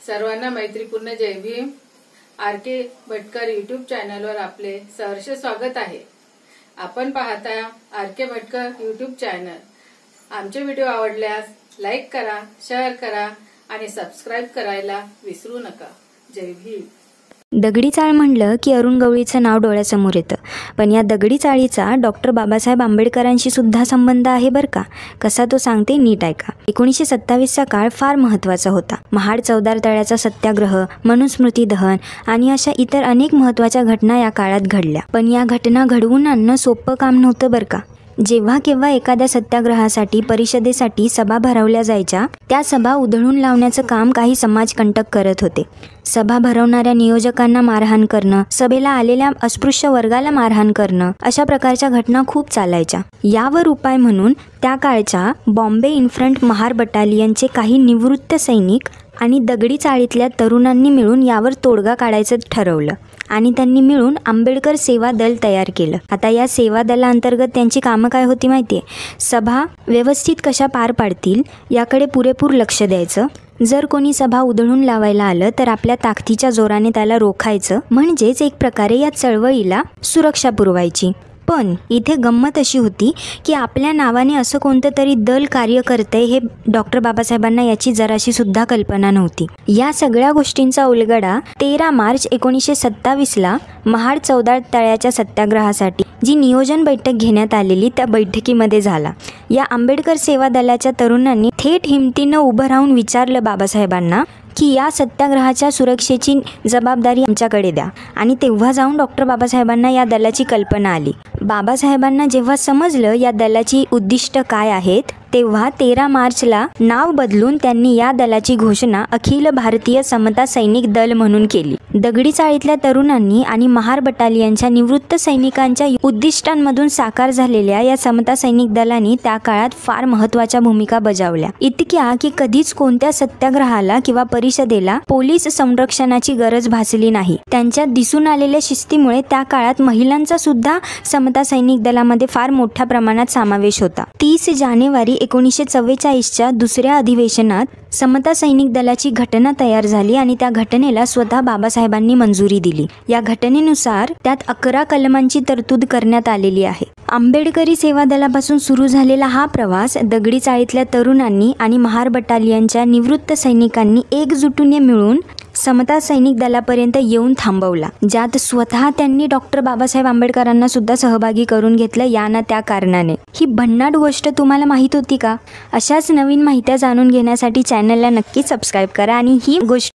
सर्वांना मैत्रीपूर्ण जय Bhim. RK. Bhatkar YouTube चॅनलवर आपले सहर्ष स्वागत आहे। आपण पाहता आर.के. Bhatkar YouTube channel. आमचे व्हिडिओ आवडल्यास लाईक करा, शेअर करा आणि सबस्क्राइब करायला विसरू नका। जय भीम। दगडी चाळ म्हणलं की अरुण गवळीचं नाव डोळ्यासमोर येतं, पण या दगडी चाळीचा डॉक्टर बाबासाहेब आंबेडकरांशी सुद्धा संबंध आहे बरं का। कसा तो सांगते, नीट ऐका। 1927चा काळ फार महत्त्वाचा होता। महाड चौदार तळ्याचा सत्याग्रह, मनुस्मृती दहन आणि अशा इतर अनेक महत्त्वाच्या घटना या काळात घडल्या। पण या घटना घडवून आणणं सोपं काम नव्हतं बरं का। जेव्हा केव्हा एखाद्या सत्याग्रहासाठी, परिषदेसाठी सभा भरवल्या जायच्या, त्या सभा उधळून लावण्याचं काम काही समाजकंटक करत होते। सभा भरवणाऱ्या नियोजकांना मारहाण करणं, सभेला आलेल्या अस्पृश्य वर्गाला मारहाण करणं, अशा प्रकारच्या घटना खूप चालायच्या। यावर उपाय म्हणून त्या काळच्या बॉम्बे इन्फ्रंट महार बटालियनचे काही निवृत्त सैनिक आणि दगडी चाळीतल्या तरुणांनी मिळून यावर तोडगा काढायचं ठरवलं आणि त्यांनी मिळून आंबेडकर सेवा दल तयार केलं। आता या सेवा दलाअंतर्गत त्यांची कामं काय होती माहितीये? सभा व्यवस्थित कशा पार पाडतील याकडे पुरेपूर लक्ष द्यायचं। जर कोणी सभा उधळून लावायला आलं तर आपल्या ताकदीच्या जोराने त्याला रोखायचं, म्हणजेच एक प्रकारे या चळवळीला सुरक्षा पुरवायची। पण इथे गंमत अशी होती की आपल्या नावाने असं कोणतं तरी दल कार्य करतंय हे डॉक्टर बाबासाहेबांना याची जराशी सुद्धा कल्पना नव्हती। या सगळ्या गोष्टींचा उलगडा 13 मार्च 1927ला महाड चौदार तळ्याच्या सत्याग्रहासाठी जी नियोजन बैठक घेण्यात आलेली त्या बैठकीमध्ये झाला। या आंबेडकर सेवा दलाच्या तरुणांनी थेट हिमतीनं उभं राहून विचारलं बाबासाहेबांना की या सत्याग्रहाच्या सुरक्षेची जबाबदारी आमच्याकडे द्या। आणि तेव्हा जाऊन डॉक्टर बाबासाहेबांना या दलाची कल्पना आली। बाबासाहेबांना जेव्हा समजलं या दलाची उद्दिष्ट काय आहेत, तेव्हा 13 मार्चला नाव बदलून त्यांनी या दलाची घोषणा अखिल भारतीय समता सैनिक दल म्हणून केली। दगडी चाळीतल्या तरुणांनी आणि महार बटालियनच्या निवृत्त सैनिकांच्या उद्दिष्टांमधून साकार झालेल्या या समता सैनिक दलांनी त्या काळात फार महत्त्वाच्या भूमिका बजावल्या, इतक्या की कधीच कोणत्या सत्याग्रहाला किंवा परिषदेला पोलीस संरक्षणाची गरज भासली नाही। त्यांच्यात दिसून आलेल्या शिस्तीमुळे त्या काळात महिलांचा सुद्धा समता सैनिक दलामध्ये फार मोठ्या प्रमाणात समावेश होता। 30 जानेवारी 1944च्या दुसऱ्या अधिवेशनात समता सैनिक दलाची घटना तयार झाली आणि त्या घटनेला स्वतः बाबासाहेबांनी मंजुरी दिली। या घटनेनुसार त्यात 11 कलमांची तरतूद करण्यात आलेली आहे। आंबेडकरी सेवा दलापासून सुरू झालेला हा प्रवास दगडी चाळीतल्या तरुणांनी आणि महार बटालियनच्या निवृत्त सैनिकांनी एकजुटीने मिळून समता सैनिक दलापर्यंत येऊन थांबवला, ज्यात स्वतः त्यांनी डॉक्टर बाबासाहेब आंबेडकरांना सुद्धा सहभागी करून घेतलं या ना त्या कारणाने। ही भन्नाट गोष्ट तुम्हाला माहीत होती का? अशाच नवीन माहित्या जाणून घेण्यासाठी चॅनलला नक्की सबस्क्राईब करा आणि ही गोष्ट